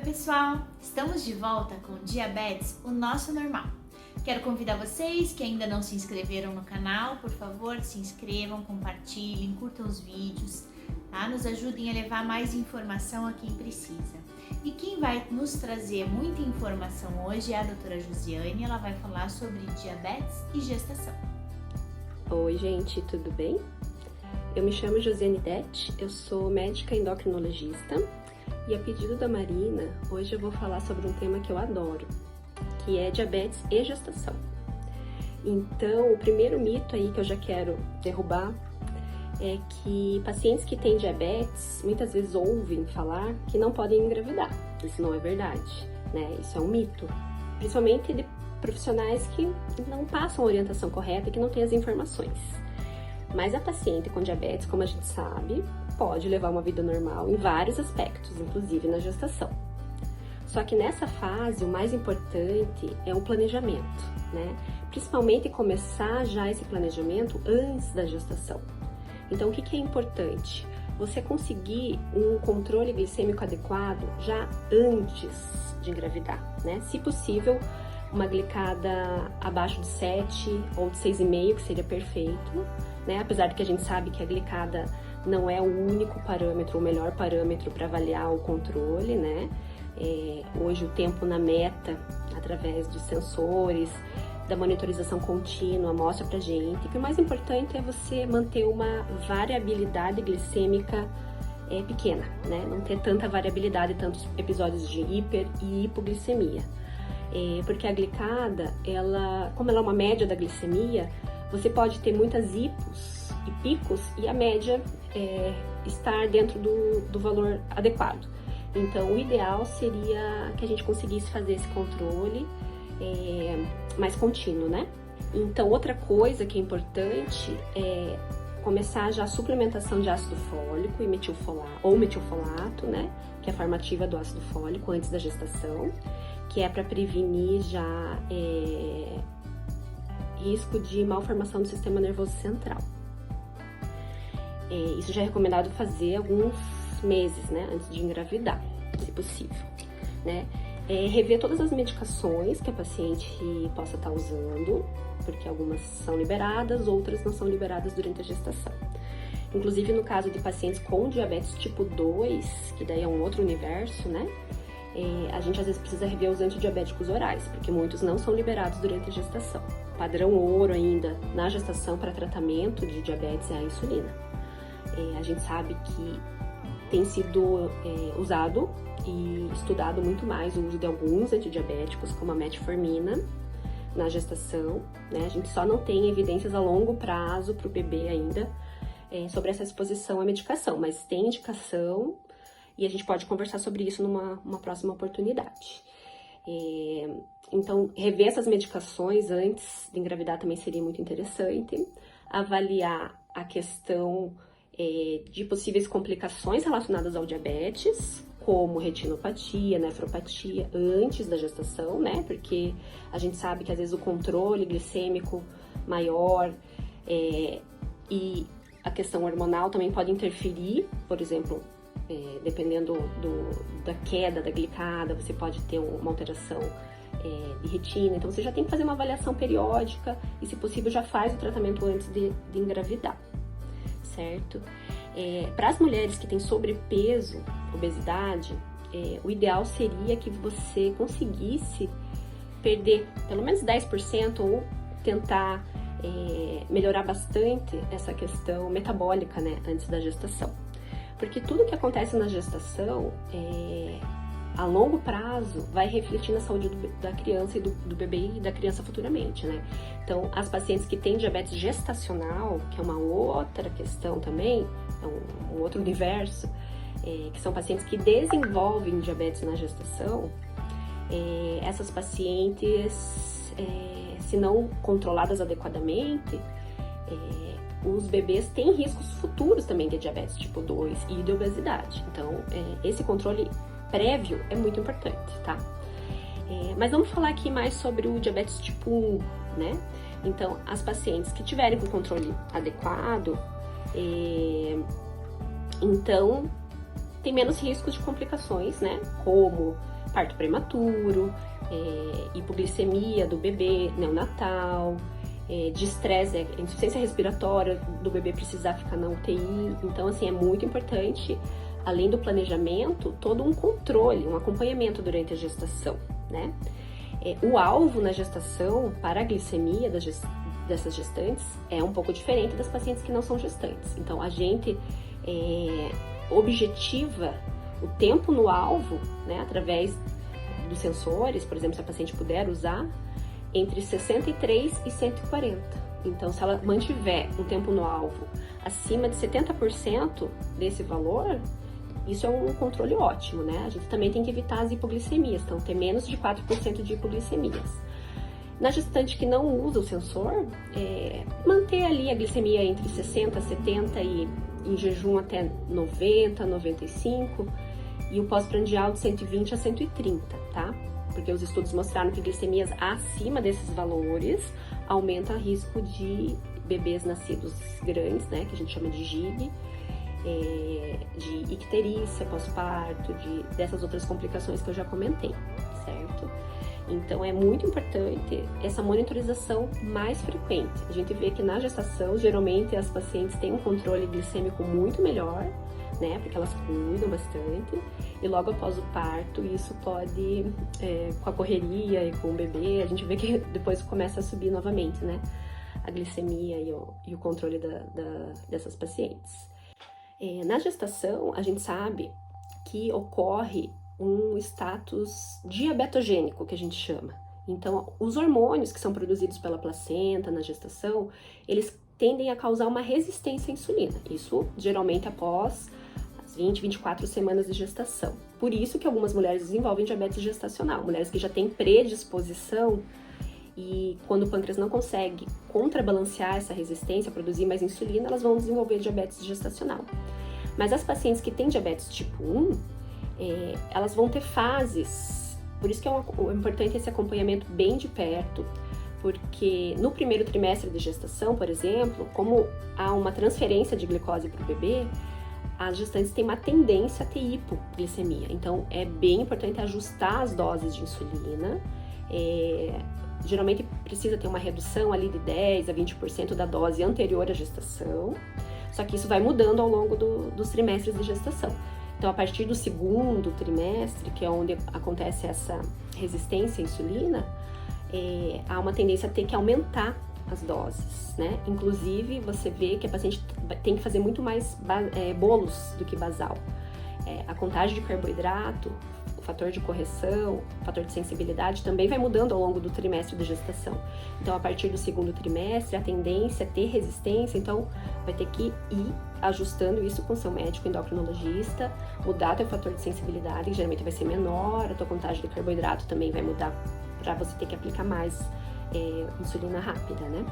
pessoal! Estamos de volta com Diabetes, o nosso normal. Quero convidar vocês que ainda não se inscreveram no canal, por favor, se inscrevam, compartilhem, curtam os vídeos, tá? Nos ajudem a levar mais informação a quem precisa. E quem vai nos trazer muita informação hoje é a doutora Josiane. Ela vai falar sobre diabetes e gestação. Oi, gente, tudo bem? Eu me chamo Josiane Dete, eu sou médica endocrinologista e a pedido da Marina, hoje eu vou falar sobre um tema que eu adoro, que é diabetes e gestação. Então, o primeiro mito aí que eu já quero derrubar é que pacientes que têm diabetes muitas vezes ouvem falar que não podem engravidar. Isso não é verdade, né? Isso é um mito, principalmente de profissionais que não passam a orientação correta e que não têm as informações. Mas a paciente com diabetes, como a gente sabe, pode levar uma vida normal em vários aspectos, inclusive na gestação. Só que nessa fase, o mais importante é o planejamento, né? Principalmente começar já esse planejamento antes da gestação. Então, o que é importante? Você conseguir um controle glicêmico adequado já antes de engravidar, né? Se possível, uma glicada abaixo de 7 ou de 6,5, que seria perfeito, né? Apesar de que a gente sabe que a glicada não é o único parâmetro, o melhor parâmetro para avaliar o controle, né? Hoje o tempo na meta, através dos sensores, da monitorização contínua, mostra pra gente que o mais importante é você manter uma variabilidade glicêmica pequena, né? Não ter tanta variabilidade, tantos episódios de hiper e hipoglicemia. Porque a glicada, como ela é uma média da glicemia, você pode ter muitas hipos e picos e a média estar dentro do valor adequado. Então, o ideal seria que a gente conseguisse fazer esse controle mais contínuo, né? Então, outra coisa que é importante é começar já a suplementação de ácido fólico e metilfolato, né? Que é a forma ativa do ácido fólico antes da gestação, que é para prevenir já risco de malformação do sistema nervoso central. Isso já é recomendado fazer alguns meses, né, antes de engravidar, se possível, né? Rever todas as medicações que a paciente possa estar usando, porque algumas são liberadas, outras não são liberadas durante a gestação. Inclusive no caso de pacientes com diabetes tipo 2, que daí é um outro universo, né? A gente às vezes precisa rever os antidiabéticos orais, porque muitos não são liberados durante a gestação. Padrão ouro ainda na gestação para tratamento de diabetes é a insulina. A gente sabe que tem sido usado e estudado muito mais o uso de alguns antidiabéticos, como a metformina, na gestação, né? A gente só não tem evidências a longo prazo para o bebê ainda sobre essa exposição à medicação, mas tem indicação e a gente pode conversar sobre isso numa próxima oportunidade. Então, rever essas medicações antes de engravidar também seria muito interessante. Avaliar a questão de possíveis complicações relacionadas ao diabetes, como retinopatia, nefropatia, antes da gestação, né? Porque a gente sabe que às vezes o controle glicêmico maior e a questão hormonal também pode interferir, por exemplo, dependendo da queda da glicada, você pode ter uma alteração de retina, então você já tem que fazer uma avaliação periódica e, se possível, já faz o tratamento antes de engravidar, certo? Para as mulheres que têm sobrepeso, obesidade, o ideal seria que você conseguisse perder pelo menos 10% ou tentar melhorar bastante essa questão metabólica, né, antes da gestação. Porque tudo que acontece na gestação, a longo prazo, vai refletir na saúde da criança e do bebê e da criança futuramente, né? Então, as pacientes que têm diabetes gestacional, que é uma outra questão também, é um outro universo, que são pacientes que desenvolvem diabetes na gestação, essas pacientes, se não controladas adequadamente, os bebês têm riscos futuros também de diabetes tipo 2 e de obesidade. Então, esse controle prévio é muito importante, tá? Mas vamos falar aqui mais sobre o diabetes tipo 1, né? Então, as pacientes que tiverem com controle adequado, então tem menos riscos de complicações, né? Como parto prematuro, hipoglicemia do bebê neonatal, de estresse, insuficiência respiratória do bebê precisar ficar na UTI. Então, assim, é muito importante, além do planejamento, todo um controle, um acompanhamento durante a gestação, né? O alvo na gestação para a glicemia dessas gestantes é um pouco diferente das pacientes que não são gestantes. Então, a gente objetiva o tempo no alvo, né, através dos sensores, por exemplo, se a paciente puder usar, entre 63 e 140. Então, se ela mantiver um tempo no alvo acima de 70% desse valor, isso é um controle ótimo, né? A gente também tem que evitar as hipoglicemias, então ter menos de 4% de hipoglicemias. Na gestante que não usa o sensor, manter ali a glicemia entre 60 e 70 e em jejum até 90, 95 e o pós-prandial de 120 a 130, tá? Porque os estudos mostraram que glicemias acima desses valores aumentam o risco de bebês nascidos grandes, né? Que a gente chama de GIG, de icterícia pós-parto, dessas outras complicações que eu já comentei, certo? Então, é muito importante essa monitorização mais frequente. A gente vê que na gestação, geralmente, as pacientes têm um controle glicêmico muito melhor, né? Porque elas cuidam bastante. E logo após o parto, isso pode, com a correria e com o bebê, a gente vê que depois começa a subir novamente, né? A glicemia e o controle dessas pacientes. Na gestação, a gente sabe que ocorre um status diabetogênico, que a gente chama. Então, os hormônios que são produzidos pela placenta na gestação, eles tendem a causar uma resistência à insulina. Isso, geralmente, após as 20, 24 semanas de gestação. Por isso que algumas mulheres desenvolvem diabetes gestacional. Mulheres que já têm predisposição e quando o pâncreas não consegue contrabalancear essa resistência, produzir mais insulina, elas vão desenvolver diabetes gestacional. Mas as pacientes que têm diabetes tipo 1, elas vão ter fases, por isso que é importante esse acompanhamento bem de perto, porque no primeiro trimestre de gestação, por exemplo, como há uma transferência de glicose para o bebê, as gestantes têm uma tendência a ter hipoglicemia. Então, é bem importante ajustar as doses de insulina. Geralmente precisa ter uma redução ali de 10 a 20% da dose anterior à gestação, só que isso vai mudando ao longo dos trimestres de gestação. Então, a partir do segundo trimestre, que é onde acontece essa resistência à insulina, há uma tendência a ter que aumentar as doses, né? Inclusive, você vê que a paciente tem que fazer muito mais bolos do que basal. A contagem de carboidrato, o fator de correção, o fator de sensibilidade também vai mudando ao longo do trimestre de gestação. Então, a partir do segundo trimestre, a tendência é ter resistência, então vai ter que ir ajustando isso com seu médico endocrinologista, mudar teu fator de sensibilidade, que geralmente vai ser menor, a tua contagem de carboidrato também vai mudar para você ter que aplicar mais insulina rápida, né?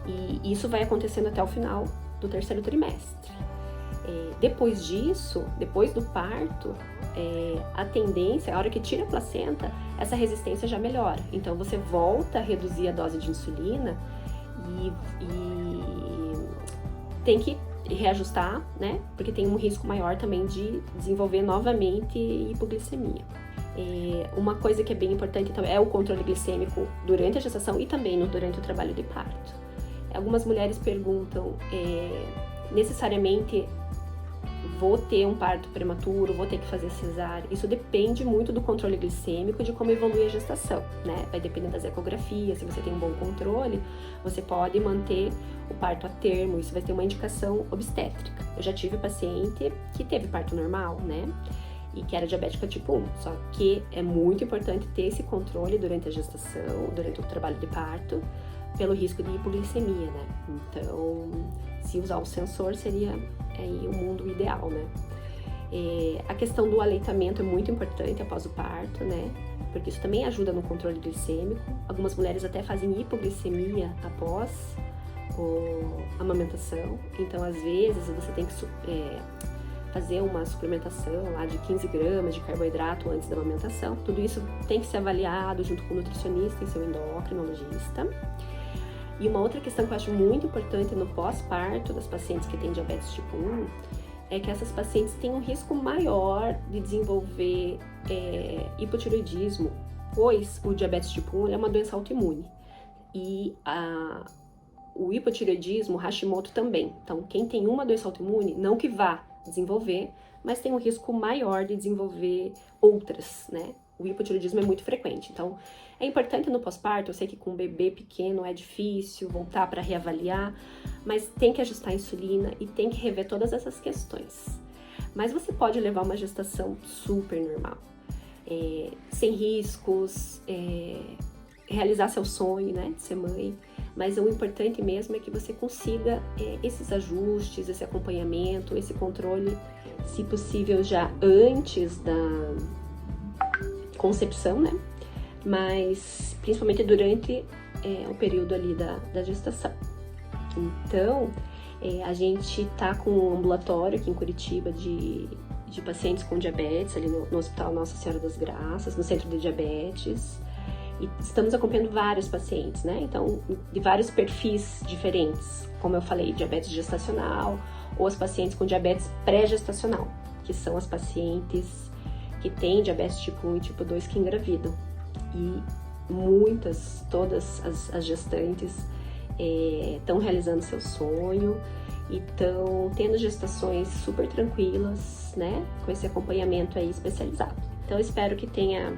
E isso vai acontecendo até o final do terceiro trimestre. Depois disso, depois do parto, a tendência, a hora que tira a placenta, essa resistência já melhora. Então, você volta a reduzir a dose de insulina e tem que reajustar, né? Porque tem um risco maior também de desenvolver novamente hipoglicemia. Uma coisa que é bem importante também é o controle glicêmico durante a gestação e também durante o trabalho de parto. Algumas mulheres perguntam, necessariamente vou ter um parto prematuro, vou ter que fazer cesárea? Isso depende muito do controle glicêmico, de como evolui a gestação, né? Vai depender das ecografias, se você tem um bom controle, você pode manter o parto a termo, isso vai ter uma indicação obstétrica. Eu já tive paciente que teve parto normal, né? E que era diabética tipo 1, só que é muito importante ter esse controle durante a gestação, durante o trabalho de parto, pelo risco de hipoglicemia, né? Então, se usar o sensor seria aí o mundo ideal, né? A questão do aleitamento é muito importante após o parto, né? Porque isso também ajuda no controle glicêmico. Algumas mulheres até fazem hipoglicemia após a amamentação. Então, às vezes, você tem que fazer uma suplementação lá de 15 gramas de carboidrato antes da amamentação. Tudo isso tem que ser avaliado junto com o nutricionista e seu endocrinologista. E uma outra questão que eu acho muito importante no pós-parto das pacientes que têm diabetes tipo 1 é que essas pacientes têm um risco maior de desenvolver hipotireoidismo, pois o diabetes tipo 1 é uma doença autoimune. E o hipotireoidismo, Hashimoto também. Então, quem tem uma doença autoimune, não que vá desenvolver, mas tem um risco maior de desenvolver outras, né? O hipotireoidismo é muito frequente. Então, é importante no pós-parto, eu sei que com um bebê pequeno é difícil voltar para reavaliar, mas tem que ajustar a insulina e tem que rever todas essas questões. Mas você pode levar uma gestação super normal, sem riscos, realizar seu sonho, né, de ser mãe. Mas o importante mesmo é que você consiga esses ajustes, esse acompanhamento, esse controle, se possível já antes da concepção, né? Mas principalmente durante o período ali da gestação. Então, a gente tá com um ambulatório aqui em Curitiba de pacientes com diabetes, ali no Hospital Nossa Senhora das Graças, no Centro de Diabetes. E estamos acompanhando vários pacientes, né? Então, de vários perfis diferentes, como eu falei, diabetes gestacional ou as pacientes com diabetes pré-gestacional, que são as pacientes que têm diabetes tipo 1 e tipo 2 que engravidam. E todas as gestantes estão realizando seu sonho e estão tendo gestações super tranquilas, né? Com esse acompanhamento aí especializado. Então, eu espero que tenha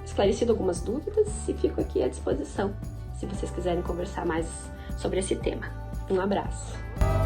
esclarecido algumas dúvidas e fico aqui à disposição se vocês quiserem conversar mais sobre esse tema. Um abraço!